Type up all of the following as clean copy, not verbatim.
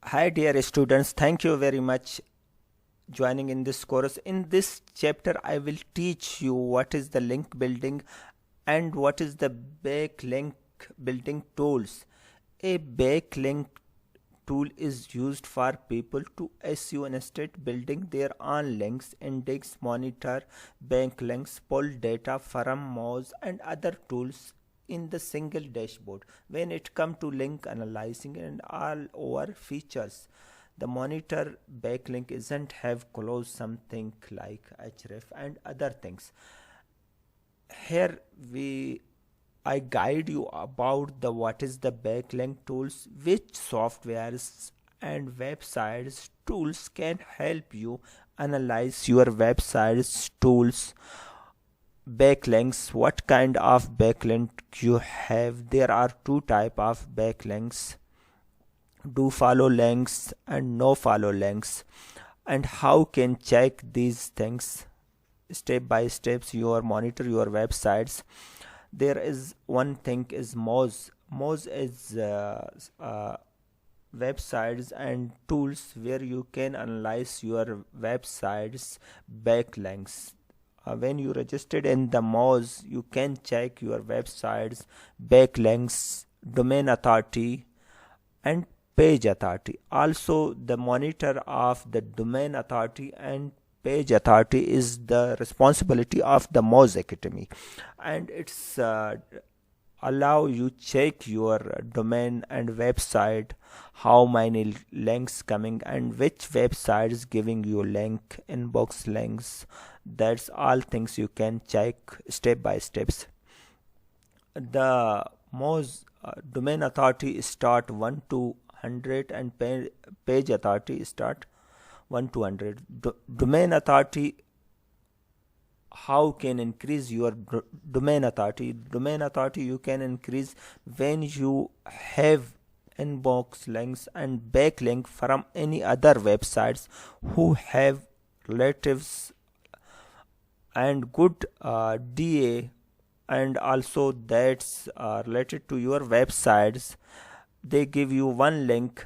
Hi dear students, thank you very much joining in this course. In this chapter I will teach you what is the link building and what is the backlink building tools. A backlink tool is used for people to SEO instead building their own links, index, monitor, backlinks, pull data from mouse and other tools in the single dashboard. When it comes to link analyzing and all over features, the monitor backlink isn't have close something like href and other things. Here I guide you about the what is the backlink tools, which softwares and websites tools can help you analyze your websites tools backlinks, what kind of backlink you have. There are two type of backlinks, do follow links and no follow links, and how can check these things step by steps your monitor your websites. There is one thing is Moz is websites and tools where you can analyze your websites backlinks. When you registered in the Moz, you can check your websites backlinks, domain authority and page authority. Also the monitor of the domain authority and page authority is the responsibility of the Moz Academy, and it's allow you check your domain and website, how many links coming and which website is giving you link, inbox links. That's all things you can check step by steps. The Moz domain authority start 1 to 100 and page authority start 1 to 100. Domain authority, how can increase your domain authority you can increase when you have inbox links and backlink from any other websites who have relatives and good DA, and also that's related to your websites. They give you one link,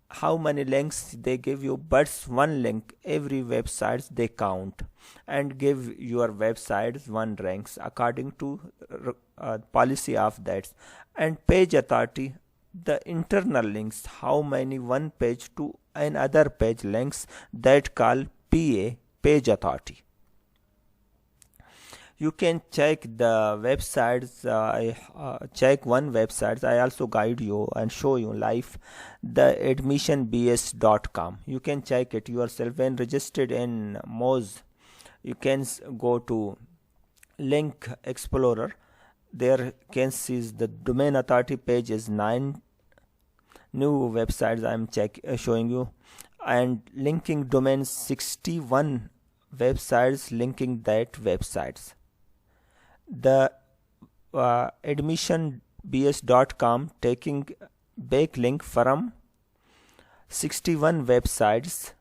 how many links they give you, but one link every websites they count and give your websites one ranks according to policy of that. And page authority, the internal links, how many one page to another page links, that call PA, page authority. You can check the websites. I check one website. I also guide you and show you live, the admissionbs.com. You can check it yourself when registered in Moz. You can go to link explorer. There can see the domain authority page is 9 new websites I'm showing you, and linking domains 61 websites linking that websites. The admissionbs.com taking backlink from 61 websites,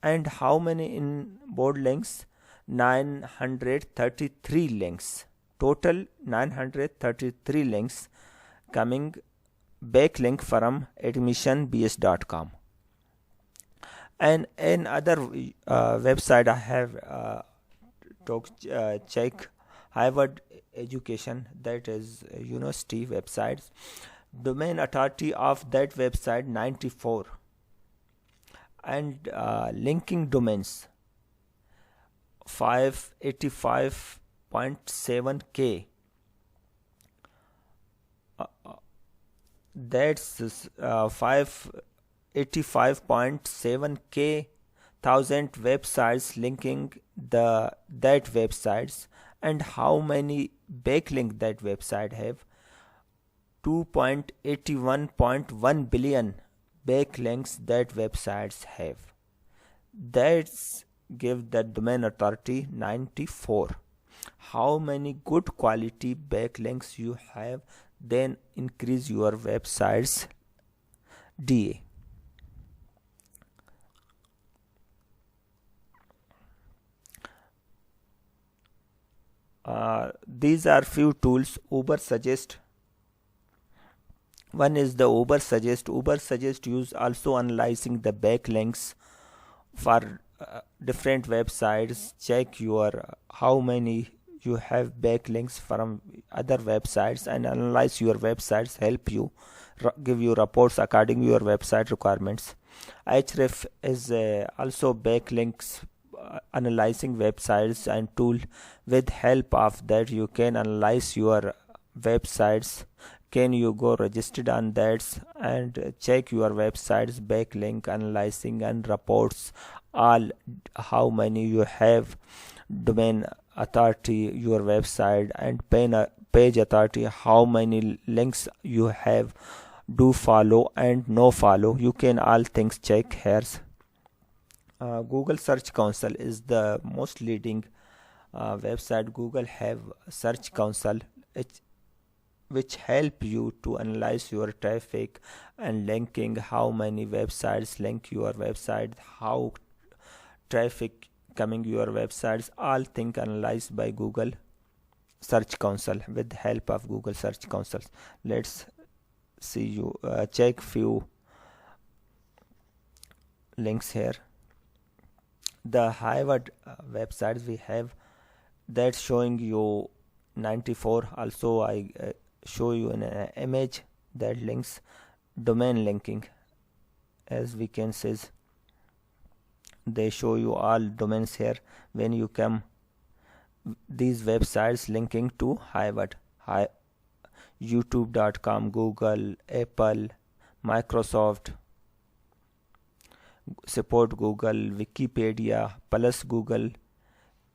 and how many in board links, 933 links, total 933 links coming backlink from admissionbs.com. And in other website I have check Harvard education, that is university websites. Domain authority of that website 94, and linking domains 585.7k. That's 585.7k thousand websites linking that websites. And how many backlink that website have, 2.81.1 billion backlinks that websites have. That's give the domain authority 94. How many good quality backlinks you have, then increase your website's DA. These are few tools. Uber suggest One is the Uber Suggest. Uber Suggest use also analyzing the backlinks for different websites. Check your how many you have backlinks from other websites and analyze your websites, help you give you reports according to your website requirements. Href is also backlinks analyzing websites and tool. With help of that you can analyze your websites. Can you go registered on that and check your website's backlink analyzing and reports all how many you have, domain authority your website, and page authority how many links you have, do follow and no follow. You can all things check here. Google Search Console is the most leading website. Google have Search Console which help you to analyze your traffic and linking, how many websites link your website, how traffic coming your websites, all things analyzed by Google Search Console with help of Google Search Console. Let's see you check few links here. The Harvard websites we have that showing you 94. Also I show you in an image that links domain linking. As we can see, they show you all domains here. When you come these websites linking to Harvard, youtube.com, Google, Apple, Microsoft, support Google, Wikipedia, plus Google,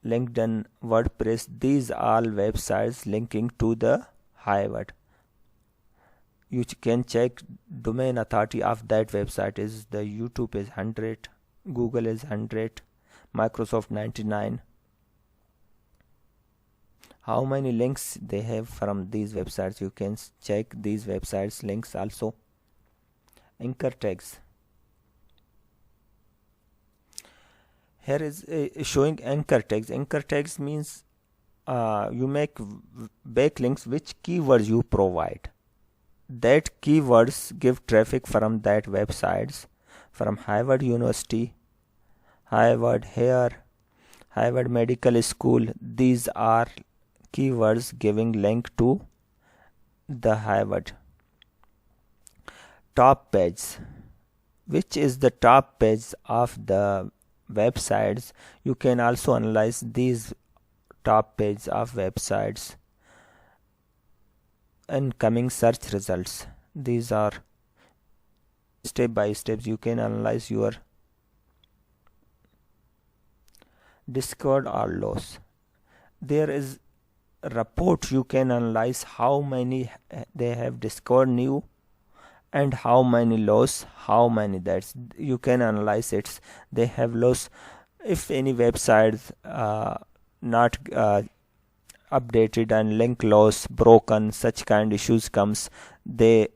LinkedIn, WordPress. These all websites linking to the Harvard. You can check domain authority of that website. Is the YouTube is 100, Google is 100, Microsoft 99. How many links they have from these websites? You can check these websites links also. Anchor tags. Here is showing anchor tags. Anchor tags means you make backlinks which keywords you provide. That keywords give traffic from that websites, from Harvard University, Harvard Hair, Harvard Medical School. These are keywords giving link to the Harvard. Top page, which is the top page of the websites. You can also analyze these top page of websites. Incoming search results. These are step by steps. You can analyze your discovered or loss. There is a report. You can analyze how many they have discovered new and how many loss, how many that's you can analyze it. They have loss. If any websites not updated and link loss, broken, such kind issues comes, they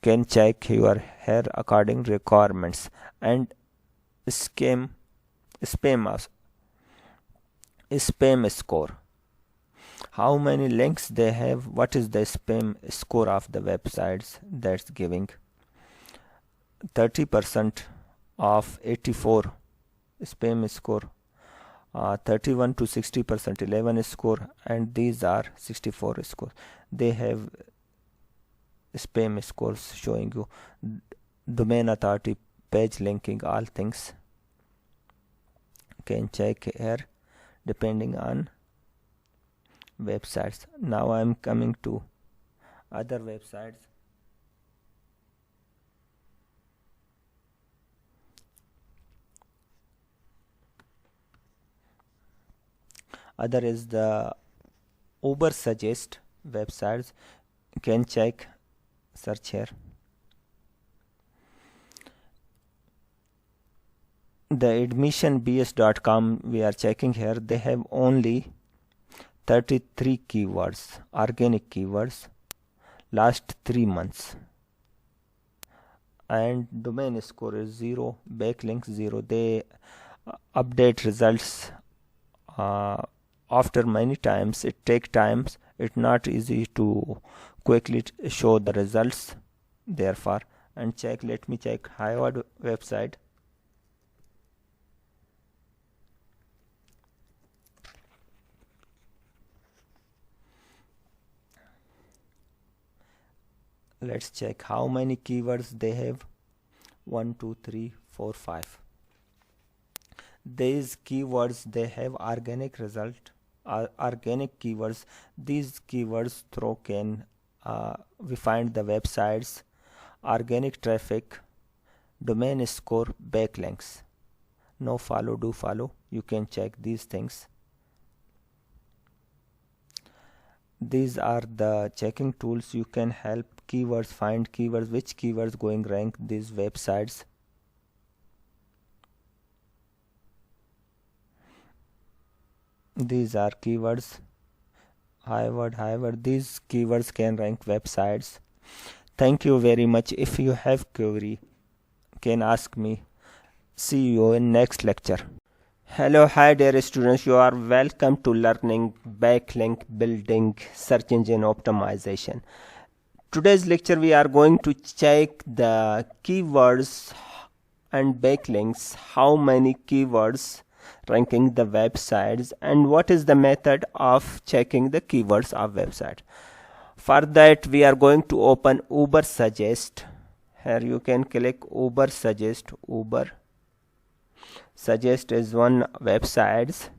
can check your here according requirements. And spam score, how many links they have, what is the spam score of the websites. That's giving 30% of 84 spam score, 31 to 60% 11 score, and these are 64 scores. They have spam scores showing you domain authority, page linking, all things. Can check here depending on websites. Now I am coming to other websites. Other is the Uber Suggest websites. You can check, search here. The admissionbs.com we are checking here. They have only 33 keywords, organic keywords, last 3 months, and domain score is 0, backlinks 0. They update results after many times. It take times. It's not easy to quickly show the results therefore and check. Let me check Harvard website. Let's check how many keywords they have. 1 2 3 4 5. These keywords, they have organic result, organic keywords. These keywords through can we find the websites, organic traffic, domain score, backlinks. No follow, do follow. You can check these things. These are the checking tools. You can help keywords, find keywords, which keywords going rank these websites. These are keywords. However, these keywords can rank websites. Thank you very much. If you have query, can ask me. See you in next lecture. Hello, hi dear students. You are welcome to learning backlink building, search engine optimization. Today's lecture we are going to check the keywords and backlinks, how many keywords ranking the websites, and what is the method of checking the keywords of website. For that we are going to open Uber Suggest. Here you can click Uber Suggest. Uber Suggest is one websites.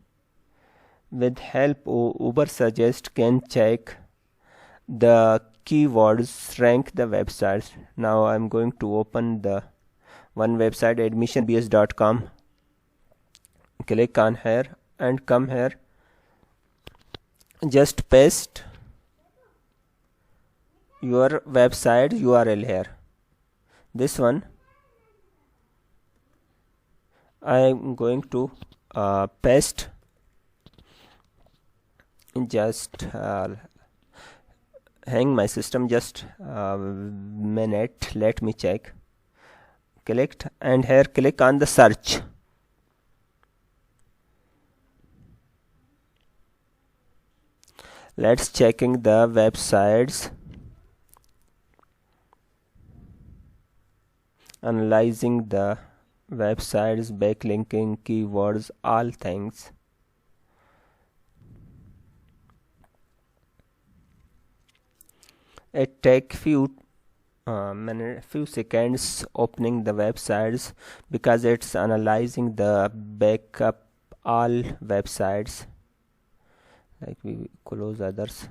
With help Uber Suggest can check the keywords rank the websites. Now I'm going to open the one website, admissionbs.com. Click on here and come here. Just paste your website URL here. This one I am going to paste. Just hang my system just a minute. Let me check. Click and here click on the search. Let's checking the websites, analyzing the websites, backlinking, keywords, all things. It take few seconds opening the websites because it's analyzing the backup all websites. Like we close others.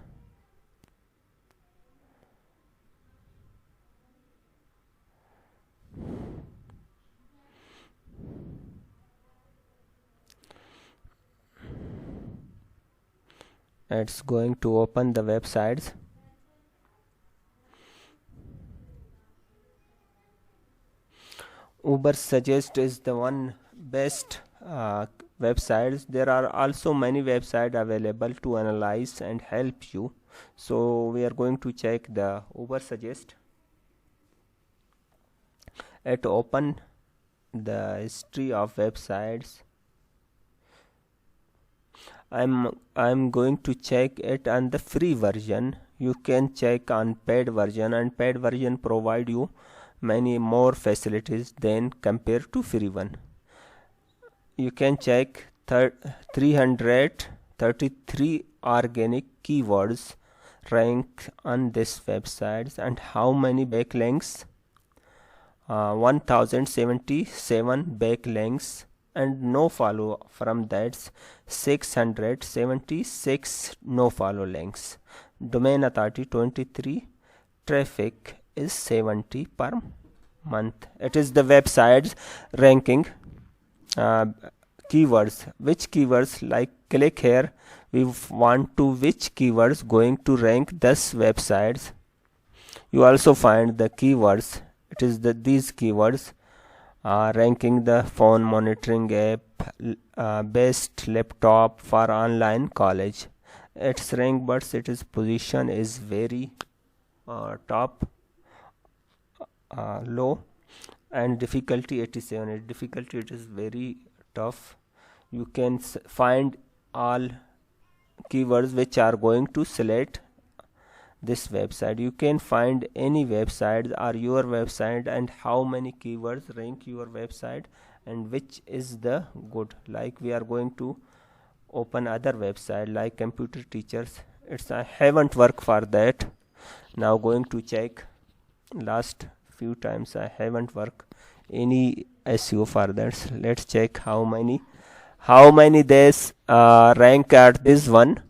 It's going to open the websites. Uber Suggest is the one best websites. There are also many websites available to analyze and help you. So we are going to check the Uber Suggest. It open the history of websites. I'm going to check it on the free version. You can check on paid version, and paid version provide you many more facilities than compared to free one. You can check 333 organic keywords rank on this websites, and how many backlinks. 1077 backlinks, and no follow from that 676 no follow links. Domain authority 23, traffic is 70 per month. It is the websites ranking keywords. Which keywords, like click here, we want to which keywords going to rank this websites. You also find the keywords. It is these keywords ranking the phone monitoring app, best laptop for online college. Its rank, but its position is very top, low, and difficulty 87. Difficulty, it is very tough. You can find all keywords which are going to select this website. You can find any website or your website and how many keywords rank your website and which is the good. Like we are going to open other website like computer teachers. I haven't worked for that. Now going to check. Last few times I haven't worked any SEO for that. Let's check how many this rank at this one.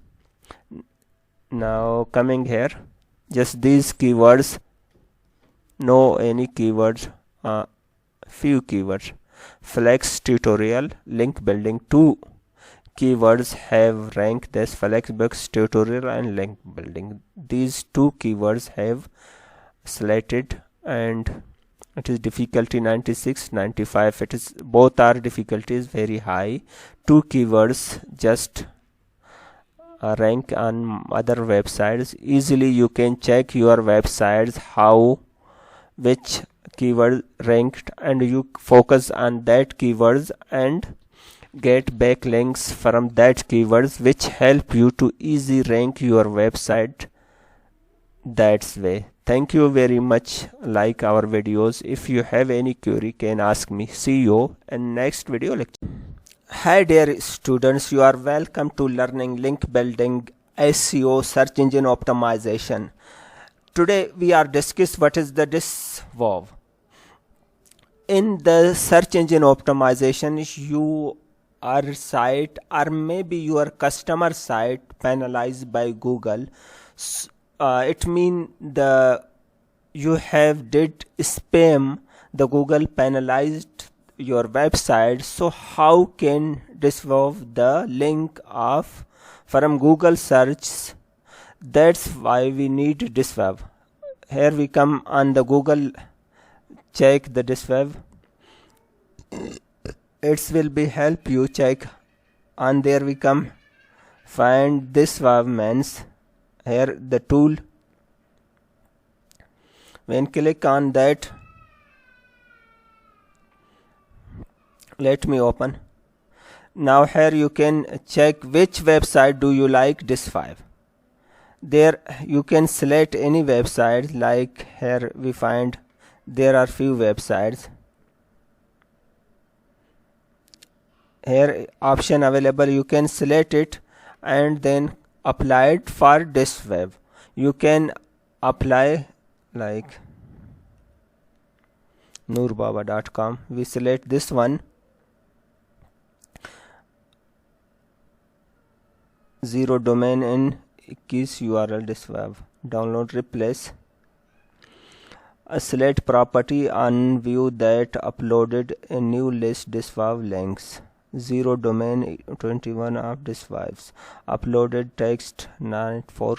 Now coming here, just these keywords, no any keywords, few keywords. Flex tutorial, link building, 2 keywords have ranked this. Flexbox tutorial and link building, these 2 keywords have selected, and it is difficulty 96, 95. It is both are difficulties very high. 2 keywords just rank on other websites. Easily you can check your websites how which keyword ranked, and you focus on that keywords and get backlinks from that keywords, which help you to easy rank your website. That's way. Thank you very much. Like our videos. If you have any query, can ask me. See you in next video lecture. Hi dear students, you are welcome to learning link building, SEO, search engine optimization. Today we are discuss what is the Disavow. In the search engine optimization, your site or maybe your customer site penalized by Google. It mean you have did spam, the Google penalized your website. So how can disavow the link of from Google search? That's why we need disavow. Here we come on the Google, check the disavow. It will be help you check, and there we come find disavow means. Here the tool, when click on that, let me open. Now here you can check which website do you like disavow. There you can select any website, like here we find there are few websites. Here option available, you can select it and then apply it for disavow. You can apply like noorbaba.com. We select this one, 0 domain in 21 URL disavow. Download, replace. Select property on view that uploaded a new list disavow links. 0 domain 21 of disavows. Uploaded text 94.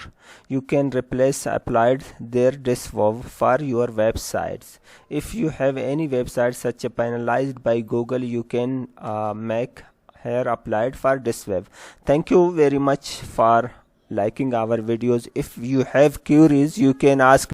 You can replace applied their disavow for your websites. If you have any website such a penalized by Google, you can make here applied for disavow. Thank you very much for liking our videos. If you have queries, you can ask